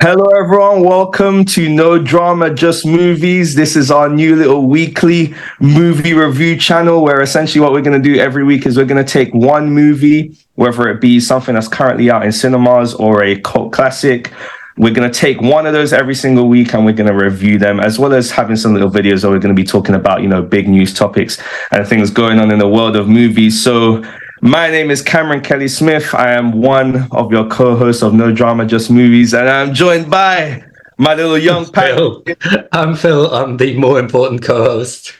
Hello, everyone. Welcome to No Drama, Just Movies. This is our new little weekly movie review channel where essentially what we're going to do every week is we're going to take one movie, whether it be something that's currently out in cinemas or a cult classic. We're going to take one of those every single week and we're going to review them, as well as having some little videos where we're going to be talking about, big news topics and things going on in the world of movies. So my name is Cameron Kelly Smith. I am one of your co-hosts of No Drama, Just Movies, and I'm joined by my little young Phil. I'm Phil. I'm the more important co-host.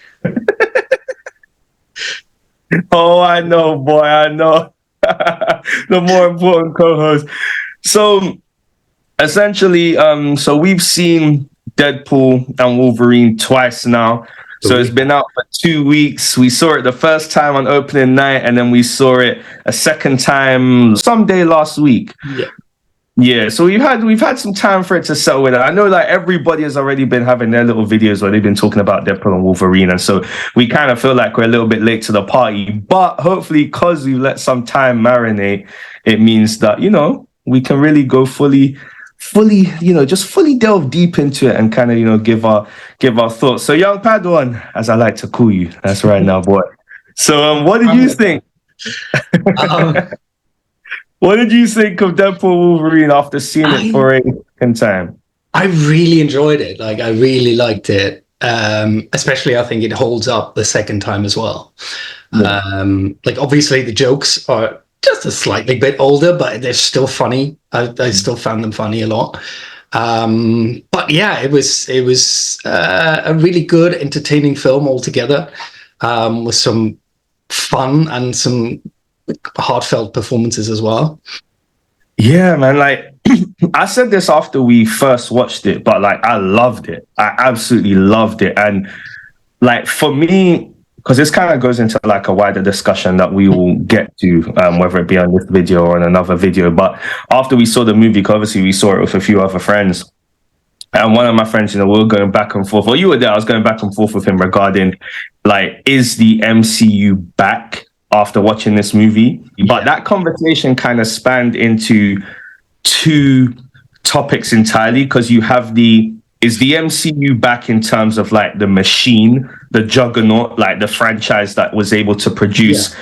Oh, I know, boy. I know. The more important co-host. So essentially, so we've seen Deadpool and Wolverine twice now. So it's been out for 2 weeks. We saw it the first time on opening night, and then we saw it a second time someday last week. Yeah. So we've had some time for it to settle with it. I know like everybody has already been having their little videos where they've been talking about Deadpool and Wolverine, and so we kind of feel like we're a little bit late to the party. But hopefully, because we let some time marinate, it means that we can really go fully, just fully delve deep into it and kind of, give our thoughts. So young Padawan, as I like to call you, that's right now, boy. So what did you think? What did you think of Deadpool Wolverine after seeing it for a second time? I really enjoyed it. Like, I really liked it. Especially, I think it holds up the second time as well. Yeah. Like, obviously, the jokes are just a slightly bit older, but they're still funny. I still found them funny a lot. But yeah, it was a really good, entertaining film altogether, with some fun and some heartfelt performances as well. Yeah, man. Like I said this after we first watched it, but like I loved it. I absolutely loved it. And like for me, because this kind of goes into like a wider discussion that we will get to, whether it be on this video or on another video. But after we saw the movie, because obviously we saw it with a few other friends, and one of my friends, we were going back and forth. Well, you were there. I was going back and forth with him regarding, like, is the MCU back after watching this movie? Yeah. But that conversation kind of spanned into two topics entirely, because you have is the MCU back in terms of like the machine, the juggernaut, like the franchise that was able to produce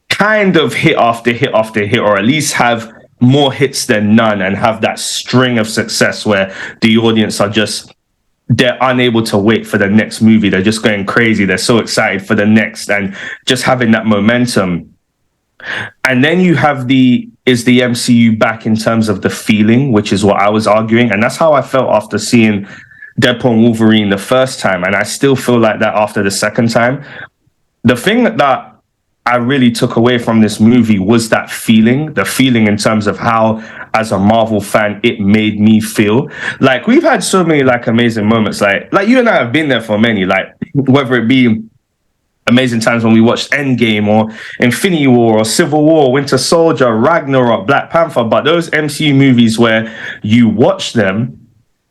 kind of hit after hit after hit, or at least have more hits than none and have that string of success where the audience they're unable to wait for the next movie. They're just going crazy. They're so excited for the next and just having that momentum. And then you have is the MCU back in terms of the feeling, which is what I was arguing. And that's how I felt after seeing Deadpool and Wolverine the first time. And I still feel like that after the second time. The thing that I really took away from this movie was that feeling, the feeling in terms of how, as a Marvel fan, it made me feel. Like, we've had so many like amazing moments. Like you and I have been there for many, like whether it be amazing times when we watched Endgame or Infinity War or Civil War, Winter Soldier, Ragnarok, Black Panther. But those MCU movies where you watch them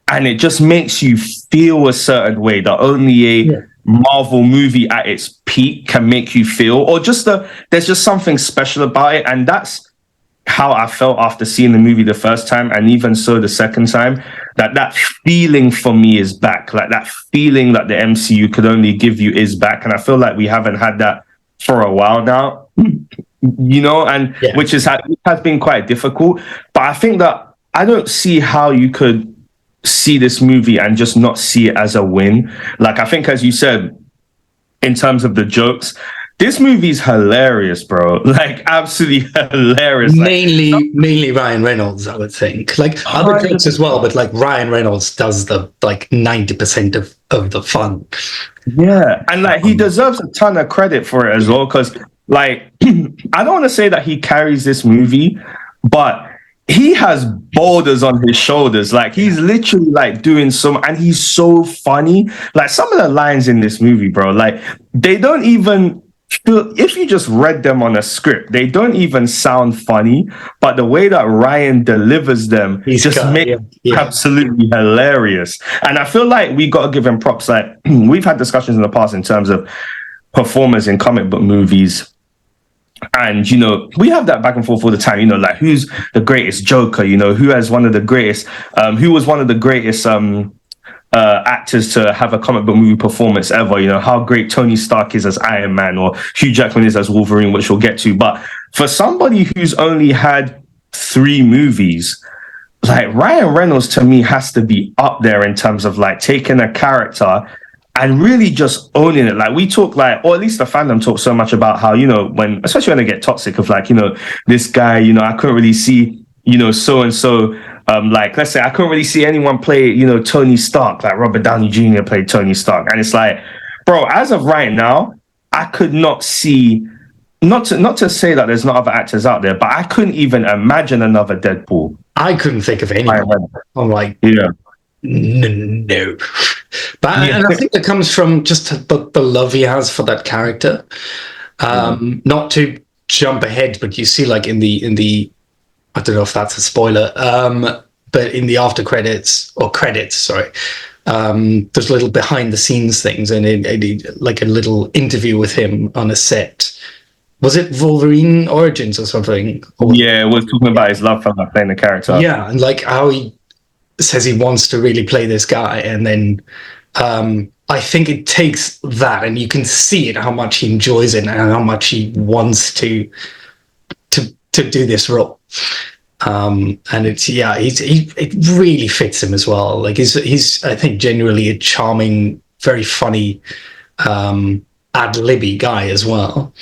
and it just makes you feel a certain way that only a Marvel movie at its peak can make you feel, or just there's just something special about it. And that's how I felt after seeing the movie the first time, and even so the second time, that feeling for me is back. Like that feeling that the MCU could only give you is back. And I feel like we haven't had that for a while now, and which has been quite difficult. But I think that I don't see how you could see this movie and just not see it as a win. Like, I think, as you said, in terms of the jokes, this movie's hilarious, bro. Like, absolutely hilarious. Mainly Ryan Reynolds, I would think. Like, other jokes as well, but like Ryan Reynolds does the like 90% of the fun. Yeah, and like he deserves a ton of credit for it as well, because like I don't want to say that he carries this movie, but he has boulders on his shoulders. Like, he's literally like doing and he's so funny. Like, some of the lines in this movie, bro, like they don't even feel, if you just read them on a script, they don't even sound funny. But the way that Ryan delivers them makes absolutely hilarious. And I feel like we got to give him props. Like, we've had discussions in the past in terms of performers in comic book movies And, we have that back and forth all the time, like who's the greatest Joker, who has one of the greatest, who was one of the greatest actors to have a comic book movie performance ever, how great Tony Stark is as Iron Man or Hugh Jackman is as Wolverine, which we'll get to. But for somebody who's only had 3 movies, like Ryan Reynolds to me has to be up there in terms of like taking a character and really just owning it. Like we talk or at least the fandom talks so much about how, especially when they get toxic of like, this guy, I couldn't really see, so-and-so, like, let's say I couldn't really see anyone play, Tony Stark, like Robert Downey Jr. played Tony Stark. And it's like, bro, as of right now, I could not see, not to say that there's not other actors out there, but I couldn't even imagine another Deadpool. I couldn't think of anyone. I'm like, yeah. No. But and I think it comes from just the love he has for that character. Not to jump ahead, but you see like in the I don't know if that's a spoiler, but in the after credits, sorry, there's little behind the scenes things and like a little interview with him on a set. Was it Wolverine Origins or something? Yeah, we're talking about his love for playing the character. Yeah, and like how he says he wants to really play this guy, and then I think it takes that, and you can see it how much he enjoys it and how much he wants to do this role. And it's it really fits him as well. Like he's I think genuinely a charming, very funny, ad-libby guy as well.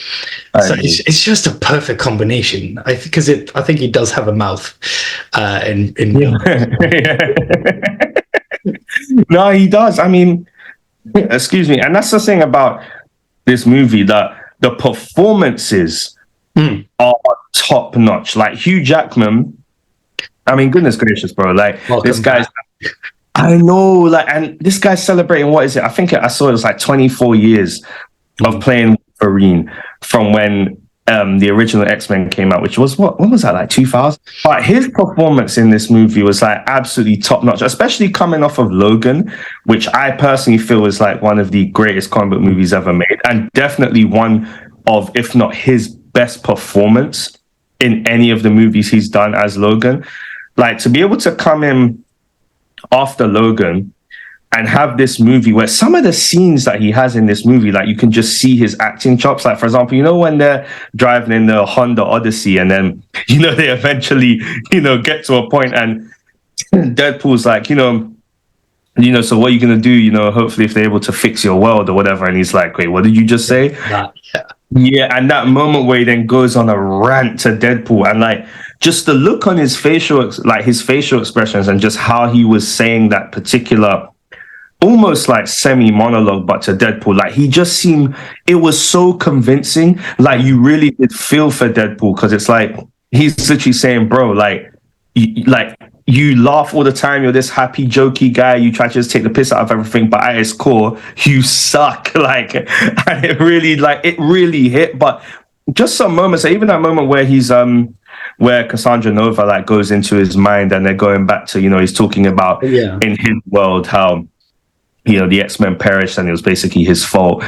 So it's just a perfect combination. I think he does have a mouth. No, he does. I mean, excuse me, and that's the thing about this movie, that the performances are top notch. Like Hugh Jackman, I mean, goodness gracious, bro. Like this guy's, I know, like, and this guy's celebrating, what is it? I think I saw it was like 24 years of playing Wolverine from when the original X-Men came out, which was when was that, like 2000? But his performance in this movie was like absolutely top notch, especially coming off of Logan, which I personally feel is like one of the greatest comic book movies ever made, and definitely one of, if not his best performance in any of the movies he's done as Logan. Like to be able to come in after Logan and have this movie where some of the scenes that he has in this movie, like you can just see his acting chops. Like, for example, when they're driving in the Honda Odyssey and then, they eventually, get to a point and Deadpool's like, so what are you going to do? Hopefully if they're able to fix your world or whatever. And he's like, wait, what did you just say? Yeah. And that moment where he then goes on a rant to Deadpool and like, just the look on his facial expressions and just how he was saying that particular, almost like semi-monologue, but to Deadpool, like he just seemed, it was so convincing. Like you really did feel for Deadpool, because it's like he's literally saying, bro, like you laugh all the time, you're this happy, jokey guy, you try to just take the piss out of everything, but at its core, you suck. Like, and it really hit. But just some moments, even that moment where he's where Cassandra Nova like goes into his mind and they're going back to, he's talking about in his world how the X-Men perished and it was basically his fault.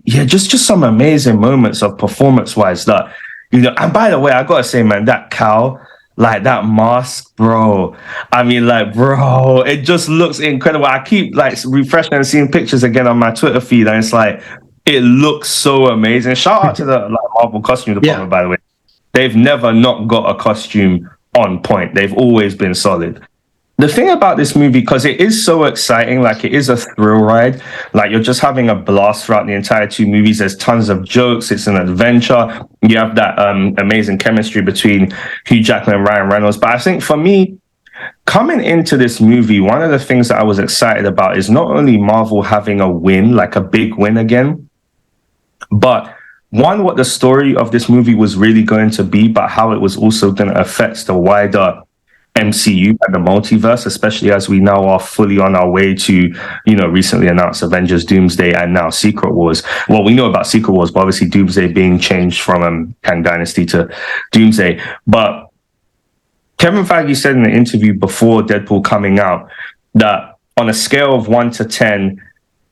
Just some amazing moments of performance-wise that, and by the way, I gotta say, man, that cowl, like that mask, bro. I mean, like, bro, it just looks incredible. I keep like refreshing and seeing pictures again on my Twitter feed, and it's like, it looks so amazing. Shout out to the Marvel costume department, by the way. They've never not got a costume on point. They've always been solid. The thing about this movie, because it is so exciting, like it is a thrill ride, like you're just having a blast throughout the entire 2 movies. There's tons of jokes. It's an adventure. You have that amazing chemistry between Hugh Jackman and Ryan Reynolds. But I think for me, coming into this movie, one of the things that I was excited about is not only Marvel having a win, like a big win again, but one, what the story of this movie was really going to be, but how it was also going to affect the wider MCU and the multiverse, especially as we now are fully on our way to, recently announced Avengers Doomsday and now Secret Wars. Well, we know about Secret Wars, but obviously Doomsday being changed from Kang Dynasty to Doomsday. But Kevin Feige said in an interview before Deadpool coming out that on a scale of 1 to 10,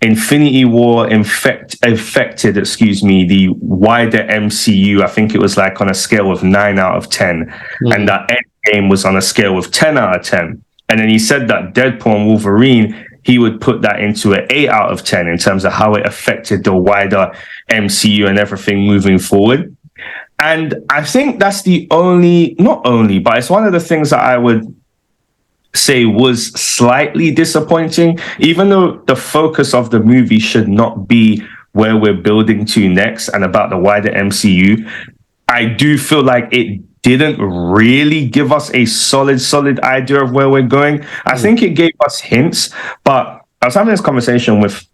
Infinity War affected, the wider MCU. I think it was like on a scale of 9 out of 10. And that Endgame was on a scale of 10 out of 10. And then he said that Deadpool and Wolverine, he would put that into an 8 out of 10 in terms of how it affected the wider MCU and everything moving forward. And I think that's not only, but it's one of the things that I would say was slightly disappointing, even though the focus of the movie should not be where we're building to next and about the wider MCU. I do feel like it didn't really give us a solid idea of where we're going. I think it gave us hints, but I was having this conversation with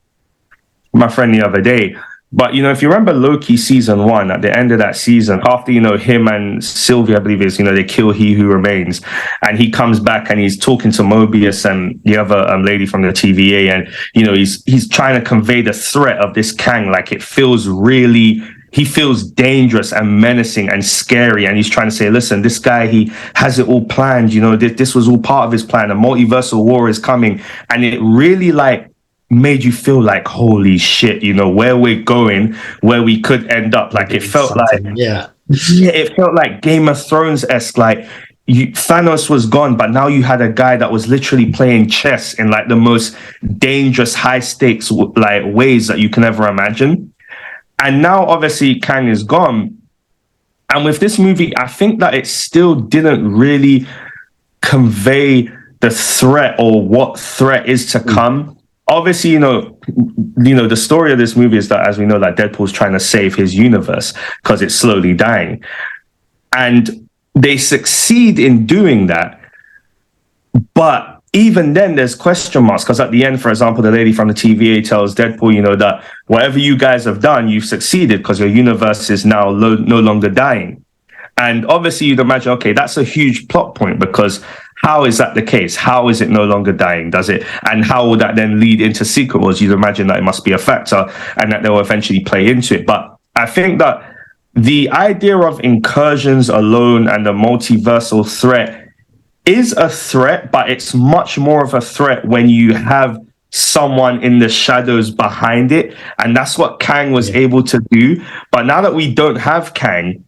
my friend the other day. But, if you remember Loki season 1, at the end of that season, after, him and Sylvie, I believe is, they kill He Who Remains, and he comes back and he's talking to Mobius and the other lady from the TVA, and, he's trying to convey the threat of this Kang. Like, he feels dangerous and menacing and scary. And he's trying to say, listen, this guy, he has it all planned. This was all part of his plan. A multiversal war is coming. And it really made you feel like, holy shit, where we're going, where we could end up. Like it felt like, it felt like Game of Thrones-esque. Like Thanos was gone, but now you had a guy that was literally playing chess in like the most dangerous, high stakes ways that you can ever imagine. And now obviously Kang is gone. And with this movie, I think that it still didn't really convey the threat or what threat is to come. Obviously, the story of this movie is that, as we know, that Deadpool's trying to save his universe because it's slowly dying. And they succeed in doing that. But even then, there's question marks, because at the end, for example, the lady from the TVA tells Deadpool, that whatever you guys have done, you've succeeded because your universe is now no longer dying. And obviously, you'd imagine, okay, that's a huge plot point, because how is that the case? How is it no longer dying? Does it? And how will that then lead into sequels? You'd imagine that it must be a factor and that they'll eventually play into it. But I think that the idea of incursions alone and the multiversal threat is a threat, but it's much more of a threat when you have someone in the shadows behind it. And that's what Kang was able to do. But now that we don't have Kang,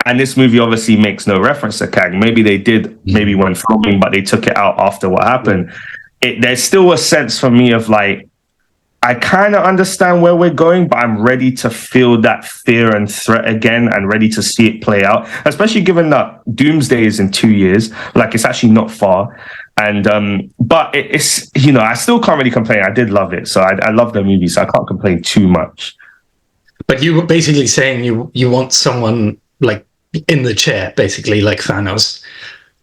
and this movie obviously makes no reference to Kang. Maybe they did, maybe when filming, but they took it out after what happened. There's still a sense for me of like, I kind of understand where we're going, but I'm ready to feel that fear and threat again and ready to see it play out, especially given that Doomsday is in 2 years. Like, it's actually not far. And, but it's, I still can't really complain. I did love it. So I love the movie, so I can't complain too much. But you were basically saying you want someone like in the chair, basically, like Thanos,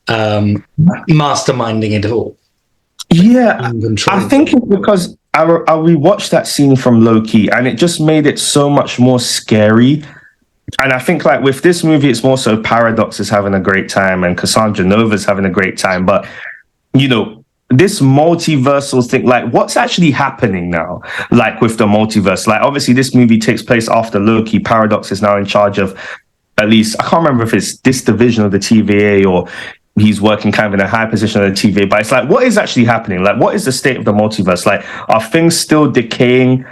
masterminding it all. Yeah, I think it's because I rewatched that scene from Loki, and it just made it so much more scary. And I think like with this movie, it's more so Paradox is having a great time and Cassandra Nova's having a great time. But, this multiversal thing, like what's actually happening now, like with the multiverse? Like obviously this movie takes place after Loki. Paradox is now in charge of, at least, I can't remember if it's this division of the TVA or he's working kind of in a high position of the TVA, but it's like, what is actually happening? Like, what is the state of the multiverse? Like, are things still decaying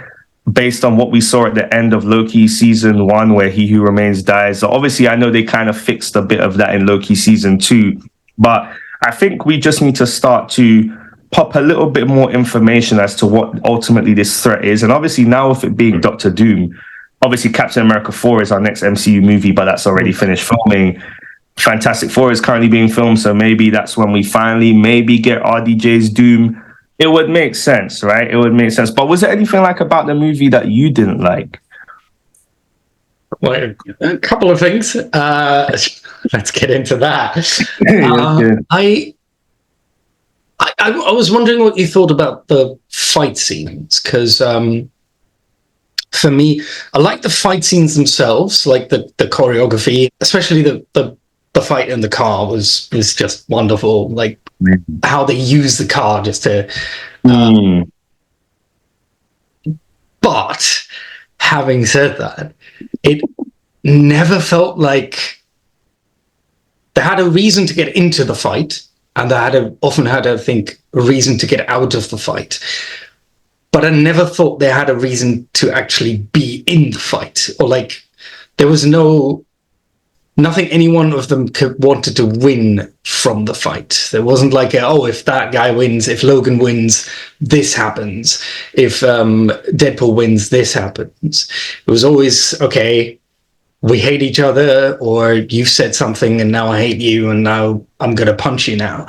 based on what we saw at the end of Loki season 1, where He Who Remains dies? So obviously, I know they kind of fixed a bit of that in Loki season 2, but I think we just need to start to pop a little bit more information as to what ultimately this threat is. And obviously now with it being Doctor Doom, obviously, Captain America 4 is our next MCU movie, but that's already finished filming. Fantastic Four is currently being filmed, so maybe that's when we finally maybe get RDJ's Doom. It would make sense, right? It would make sense. But was there anything like about the movie that you didn't like? Well, a couple of things. Let's get into that. I was wondering what you thought about the fight scenes, because for me, I like the fight scenes themselves, like the choreography, especially the fight in the car was just wonderful. Like how they use the car just to. But having said that, it never felt like they had a reason to get into the fight, and they often had, I think, a reason to get out of the fight. but I never thought they had a reason to actually be in the fight, or like there was nothing any one of them wanted to win from the fight. There wasn't like, if that guy wins, if Logan wins, this happens. If Deadpool wins, this happens. It was always, okay, we hate each other, or you've said something and now I hate you and now I'm going to punch you now.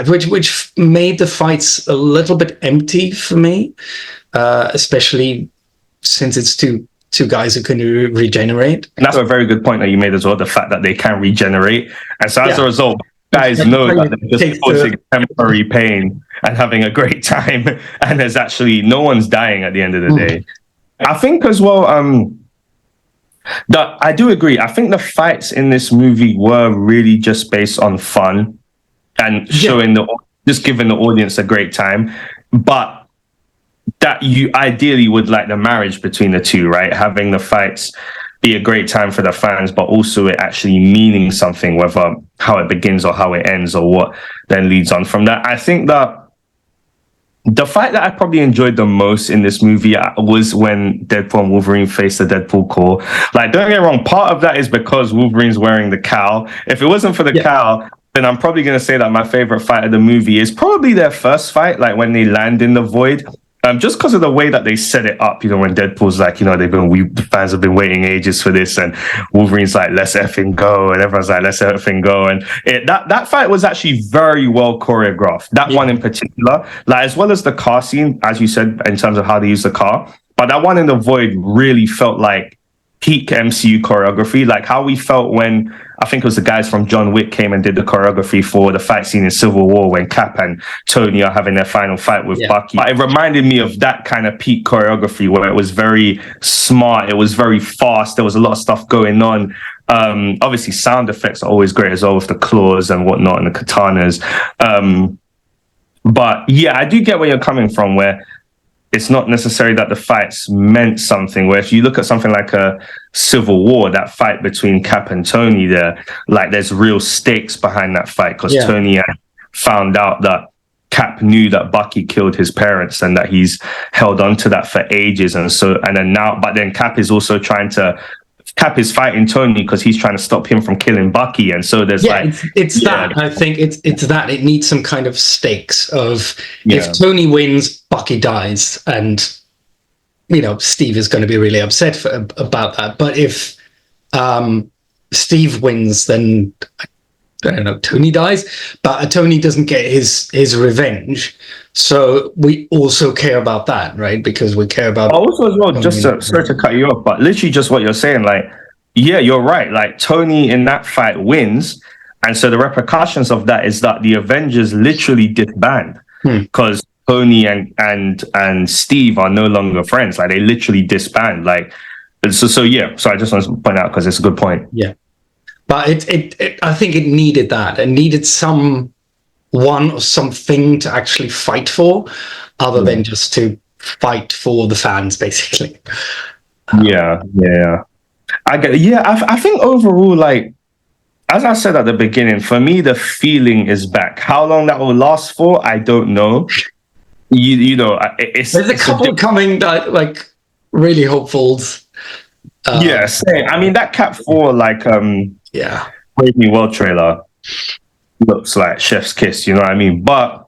Which made the fights a little bit empty for me, especially since it's two guys who can regenerate. And that's a very good point that you made as well, the fact that they can regenerate. And so as a result, guys know that they're just causing temporary pain and having a great time. And there's actually no one's dying at the end of the day. I think as well, that I do agree. I think the fights in this movie were really just based on fun and showing just giving the audience a great time. But that you ideally would like the marriage between the two, right? Having the fights be a great time for the fans, but also it actually meaning something, whether how it begins or how it ends or what then leads on from that. I think that the fight that I probably enjoyed the most in this movie was when Deadpool and Wolverine faced the Deadpool Corps. Like, don't get me wrong, part of that is because Wolverine's wearing the cowl. If it wasn't for the cowl, then I'm probably going to say that my favorite fight of the movie is probably their first fight, like when they land in the void. Just because of the way that they set it up, when Deadpool's like, the fans have been waiting ages for this, and Wolverine's like, let's effing go, and everyone's like, let's effing go, and that fight was actually very well choreographed. That one in particular, like as well as the car scene, as you said, in terms of how they use the car, but that one in the void really felt like peak MCU choreography, like how we felt when I think it was the guys from John Wick came and did the choreography for the fight scene in Civil War when Cap and Tony are having their final fight with Bucky. But it reminded me of that kind of peak choreography where it was very smart, it was very fast, there was a lot of stuff going on. Obviously, sound effects are always great as well with the claws and whatnot and the katanas. But yeah, I do get where you're coming from, where it's not necessarily that the fights meant something, where if you look at something like a Civil War, that fight between Cap and Tony there, like there's real stakes behind that fight because Tony had found out that Cap knew that Bucky killed his parents and that he's held on to that for ages. And then Cap is also Cap is fighting Tony because he's trying to stop him from killing Bucky, and so there's that. I think it's that it needs some kind of stakes of if Tony wins, Bucky dies, and Steve is going to be really upset about that. But if Steve wins, then I don't know, Tony dies, but Tony doesn't get his revenge. So we also care about that, right? Because we care about... Also as well, just sorry to cut you off, but literally just what you're saying, like, yeah, you're right. Like, Tony in that fight wins, and so the repercussions of that is that the Avengers literally disband because Tony and Steve are no longer friends. Like, they literally disband. Like, so yeah. So I just want to point out because it's a good point. Yeah. But it I think it needed that. It needed someone or something to actually fight for, other than just to fight for the fans, basically. I think overall, like, as I said at the beginning, for me, the feeling is back. How long that will last for, I don't know. There's a couple coming that, like, really hopefuls. Same. I mean, that Cap 4, like, Brave New World trailer looks like chef's kiss, you know what I mean? But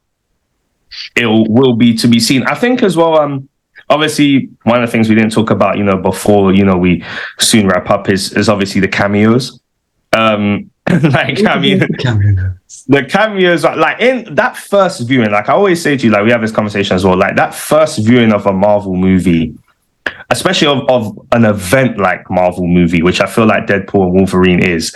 it will be to be seen. I think as well, obviously, one of the things we didn't talk about, before, we soon wrap up is obviously the cameos. The cameos, like in that first viewing, like I always say to you, like we have this conversation as well, like that first viewing of a Marvel movie, especially of an event like Marvel movie, which I feel like Deadpool and Wolverine is,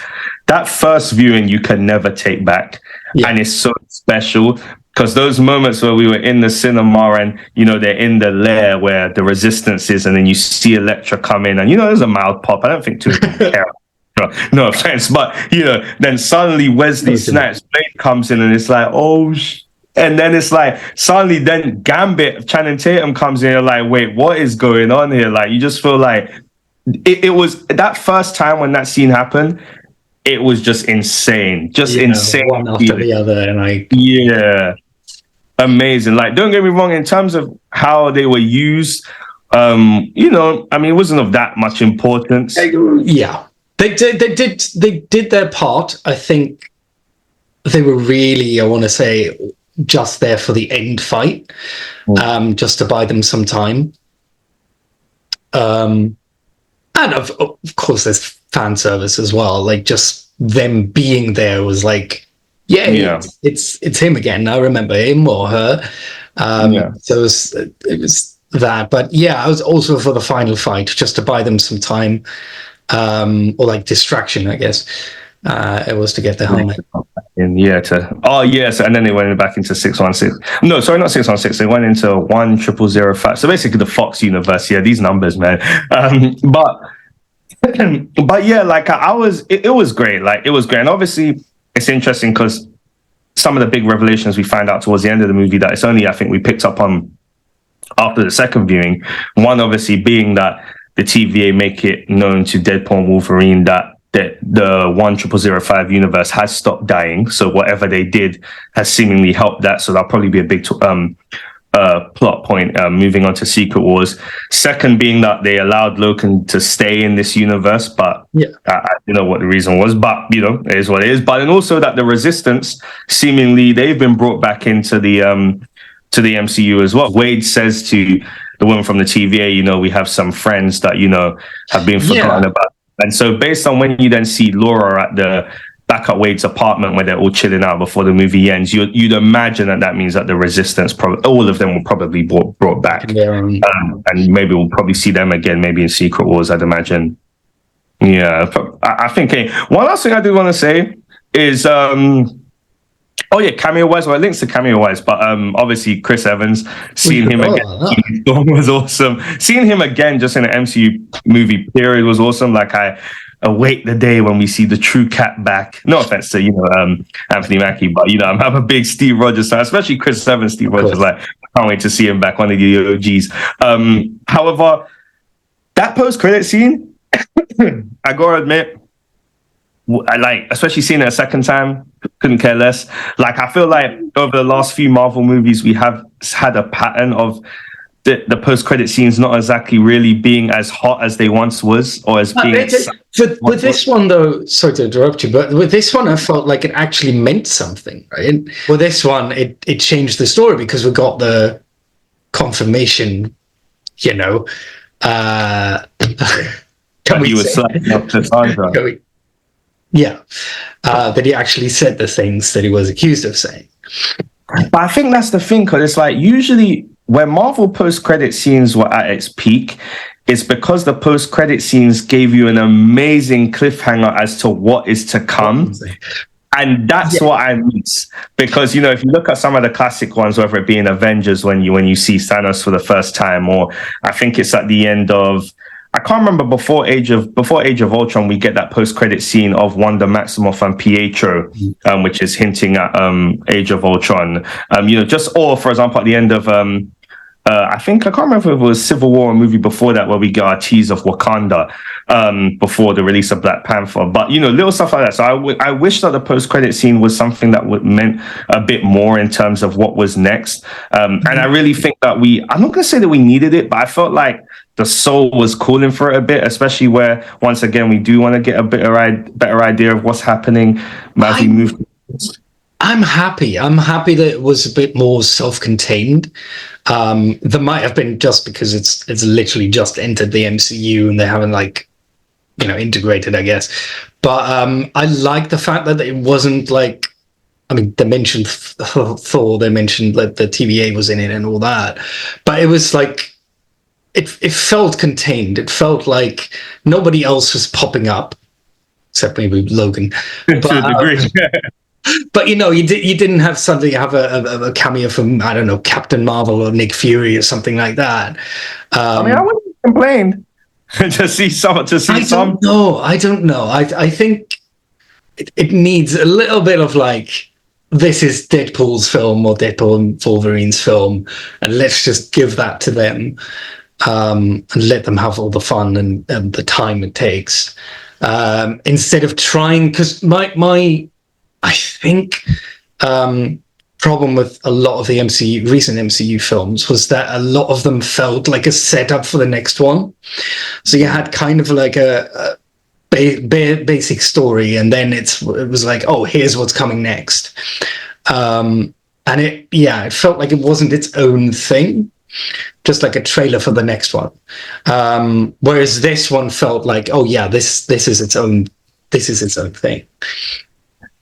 that first viewing you can never take back. And it's so special because those moments where we were in the cinema and, they're in the lair where the resistance is, and then you see Elektra come in and, there's a mild pop. I don't think too care. No offense, but, then suddenly Wesley Snipes' Blade comes in and it's like, and then it's like, suddenly then Gambit, Channing Tatum comes in and you're like, wait, what is going on here? Like, you just feel like it was that first time when that scene happened, it was just insane. Just insane. One after the other. And amazing. Like, don't get me wrong, in terms of how they were used, you know, I mean, it wasn't of that much importance. Yeah, they did their part. I think they were really, I want to say, just there for the end fight, just to buy them some time. And of course, there's fan service as well. Like, just them being there was like, yeah. It's him again. I remember him or her. So it was that. But yeah, I was also for the final fight, just to buy them some time, or like distraction, I guess. It was to get the helmet. And and then they went back into 616. No, sorry, not 616. They went into 10005. So basically the Fox universe. Yeah, these numbers, man. But yeah, like it was great. Like, it was great. And obviously it's interesting because some of the big revelations we find out towards the end of the movie that it's only, I think, we picked up on after the second viewing. One obviously being that the TVA make it known to Deadpool and Wolverine that the 10005 universe has stopped dying. So whatever they did has seemingly helped that. So that'll probably be a big plot point moving on to Secret Wars. Second being that they allowed Logan to stay in this universe, but I don't know what the reason was, but you know, it is what it is. But then also that the Resistance, seemingly they've been brought back into the MCU as well. Wade says to the woman from the TVA, you know, we have some friends that, you know, have been forgotten about. And so based on when you then see Laura at the back at Wade's apartment where they're all chilling out before the movie ends, you'd imagine that means that the Resistance, all of them will probably be brought back. And maybe we'll probably see them again, maybe in Secret Wars, I'd imagine. Yeah, I think one last thing I do want to say is, cameo-wise, well, it links to cameo-wise, but obviously Chris Evans, seeing him again was awesome. Seeing him again just in an MCU movie period was awesome. Like, I await the day when we see the true Cap back. No offense to, you know, Anthony Mackie, but, you know, I'm a big Steve Rogers fan, especially Chris Evans, Steve Rogers. Like, I can't wait to see him back, one of the OGs. However, that post-credit scene, I gotta admit, I like, especially seeing it a second time, couldn't care less. Like, I feel like over the last few Marvel movies, we have had a pattern of the post-credit scenes not exactly really being as hot as they once was, or as being... With this one, though, sorry to interrupt you, but with this one, I felt like it actually meant something, right? With this one, it changed the story because we got the confirmation, you know, that he actually said the things that he was accused of saying. But I think that's the thing, because it's like, usually when Marvel post-credit scenes were at its peak, it's because the post-credit scenes gave you an amazing cliffhanger as to what is to come. And that's what I miss. Because, you know, if you look at some of the classic ones, whether it be in Avengers, when you see Thanos for the first time, or I think it's at the end of, I can't remember, before Age of Ultron, we get that post-credit scene of Wanda Maximoff and Pietro, which is hinting at Age of Ultron. You know, or for example, at the end of I can't remember if it was Civil War, a movie before that, where we got our tease of Wakanda before the release of Black Panther. But, you know, little stuff like that. So I wish that the post-credit scene was something that meant a bit more in terms of what was next. And I really think that I'm not going to say that we needed it, but I felt like the soul was calling for it a bit, especially where, once again, we do want to get a better idea of what's happening as we move. I'm happy. I'm happy that it was a bit more self-contained. There might have been, just because it's literally just entered the MCU and they haven't, like, you know, integrated, I guess. But I like the fact that it wasn't like, I mean, they mentioned Thor, they mentioned that the TVA was in it and all that, but it was like, it felt contained. It felt like nobody else was popping up, except maybe Logan. But, to a degree. But, you know, you didn't have something, have a cameo from, I don't know, Captain Marvel or Nick Fury or something like that. I mean, I wouldn't complain to see some. I don't know. I think it needs a little bit of, like, this is Deadpool's film or Deadpool and Wolverine's film, and let's just give that to them. And let them have all the fun and the time it takes, instead of trying, because I think problem with a lot of the recent MCU films was that a lot of them felt like a setup for the next one. So you had kind of like a basic story, and then it was like, oh, here's what's coming next. And it felt like it wasn't its own thing, just like a trailer for the next one. Whereas this one felt like, oh yeah, this is its own thing.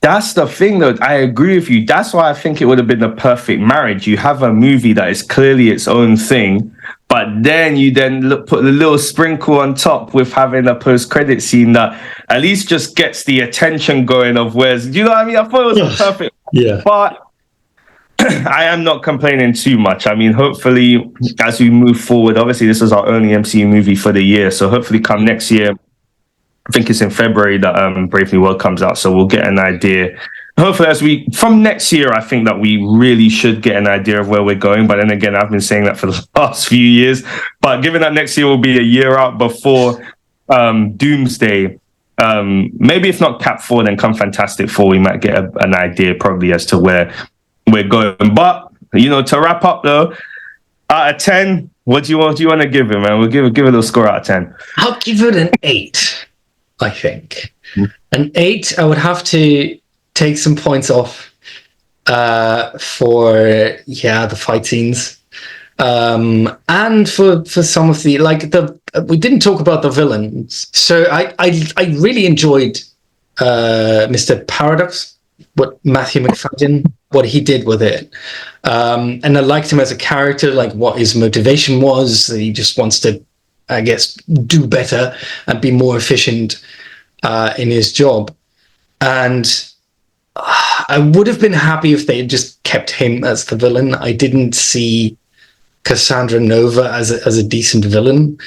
That's the thing, though. I agree with you. That's why I think it would have been the perfect marriage. You have a movie that is clearly its own thing, but then you put a little sprinkle on top with having a post-credit scene that at least just gets the attention going of where's, do you know what I mean? I thought it was perfect. Yeah. But I am not complaining too much. I mean, hopefully, as we move forward, obviously this is our only MCU movie for the year. So hopefully come next year, I think it's in February that Brave New World comes out. So we'll get an idea. Hopefully, from next year, I think that we really should get an idea of where we're going. But then again, I've been saying that for the last few years. But given that next year will be a year out before Doomsday, maybe if not Cap 4, then come Fantastic 4, we might get an idea probably as to where we're going. But, to wrap up though, out of 10, what do you want to give it, man? We'll give a little score out of 10. I'll give it an 8, I think. An 8, I would have to take some points off for the fight scenes. And for some of the we didn't talk about the villains. So I really enjoyed Mr. Paradox, what Matthew McFadden, what he did with it. And I liked him as a character, like what his motivation was. He just wants to, I guess, do better and be more efficient in his job. And I would have been happy if they had just kept him as the villain. I didn't see Cassandra Nova as a decent villain,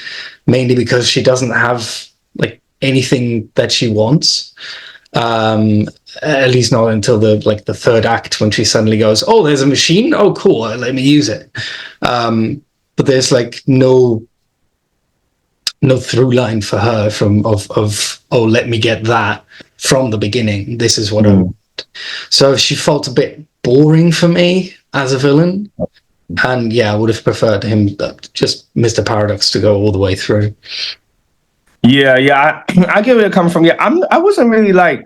mainly because she doesn't have like anything that she wants. At least not until the third act, when she suddenly goes, "Oh, there's a machine. Oh, cool. Let me use it." But there's like no through line for her of oh, let me get that from the beginning. This is what I want. So she felt a bit boring for me as a villain. And yeah, I would have preferred him, just Mr. Paradox, to go all the way through. Yeah, I get where you're coming from. Yeah, I wasn't really like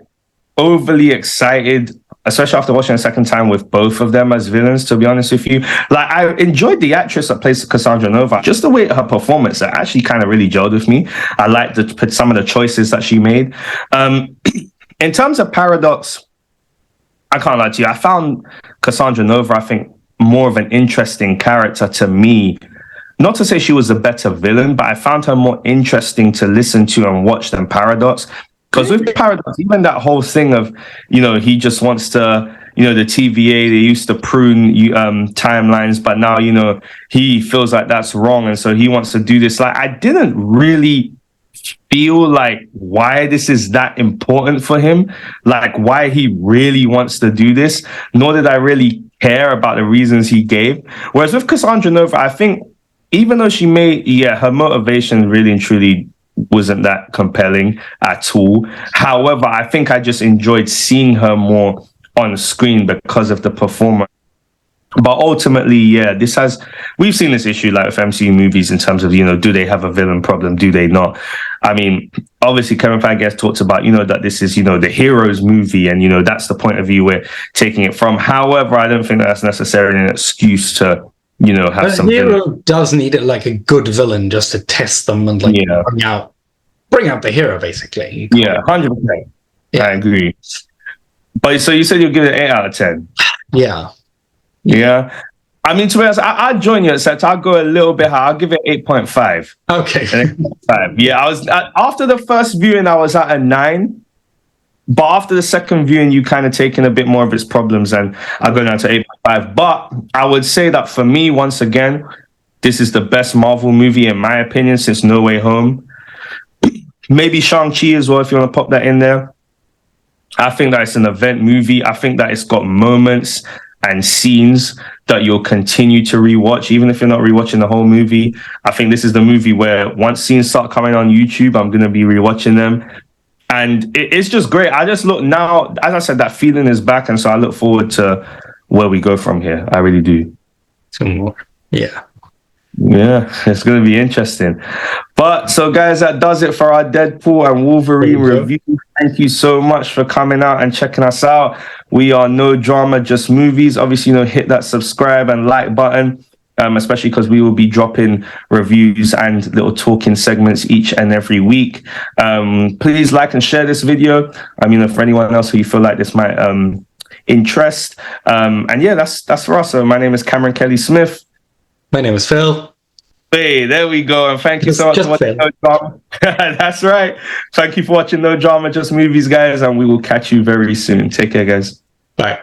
overly excited, especially after watching a second time with both of them as villains, to be honest with you. Like, I enjoyed the actress that plays Cassandra Nova. Just the way her performance that actually kind of really gelled with me. I liked some of the choices that she made. In terms of Paradox, I can't lie to you. I found Cassandra Nova, I think, more of an interesting character to me. Not to say she was a better villain, but I found her more interesting to listen to and watch than Paradox. Because with Paradox, even that whole thing of, he just wants to, the TVA, they used to prune timelines, but now, he feels like that's wrong. And so he wants to do this. Like, I didn't really feel like why this is that important for him, like why he really wants to do this, nor did I really care about the reasons he gave. Whereas with Cassandra Nova, I think even though she her motivation really and truly wasn't that compelling at all. However, I think I just enjoyed seeing her more on screen because of the performance. But ultimately, we've seen this issue like with MCU movies in terms of, do they have a villain problem? Do they not? I mean, obviously, Kevin Feige talks about, that this is, the hero's movie and, that's the point of view we're taking it from. However, I don't think that's necessarily an excuse to, have some. The hero does need it like a good villain just to test them and bring out the hero, basically. Yeah, 100%. Yeah. I agree. But so you said you'll give it an 8 out of 10. Yeah. Yeah. I mean, to be honest, I'll join you, except I'll go a little bit higher. I'll give it 8.5. Okay. 8.5. Yeah, I was after the first viewing, I was at a 9. But after the second viewing, you kind of taking a bit more of its problems, and I'll go down to 8.5. But I would say that for me, once again, this is the best Marvel movie, in my opinion, since No Way Home. Maybe Shang-Chi as well, if you want to pop that in there. I think that it's an event movie. I think that it's got moments and scenes that you'll continue to rewatch, even if you're not rewatching the whole movie. I think this is the movie where once scenes start coming on YouTube, I'm going to be rewatching them. And it's just great. I just look now, as I said, that feeling is back. And so I look forward to where we go from here. I really do. Some more. Yeah. Yeah, it's going to be interesting. But so, guys, that does it for our Deadpool and Wolverine review. Thank you so much for coming out and checking us out. We are No Drama, Just Movies. Obviously, hit that subscribe and like button, especially because we will be dropping reviews and little talking segments each and every week. Please like and share this video. For anyone else who you feel like this might interest. And yeah, that's for us. So my name is Cameron Kelly Smith. My name is Phil. Hey, there we go. And thank you so much for watching No Drama. That's right. Thank you for watching No Drama, Just Movies, guys. And we will catch you very soon. Take care, guys. Bye.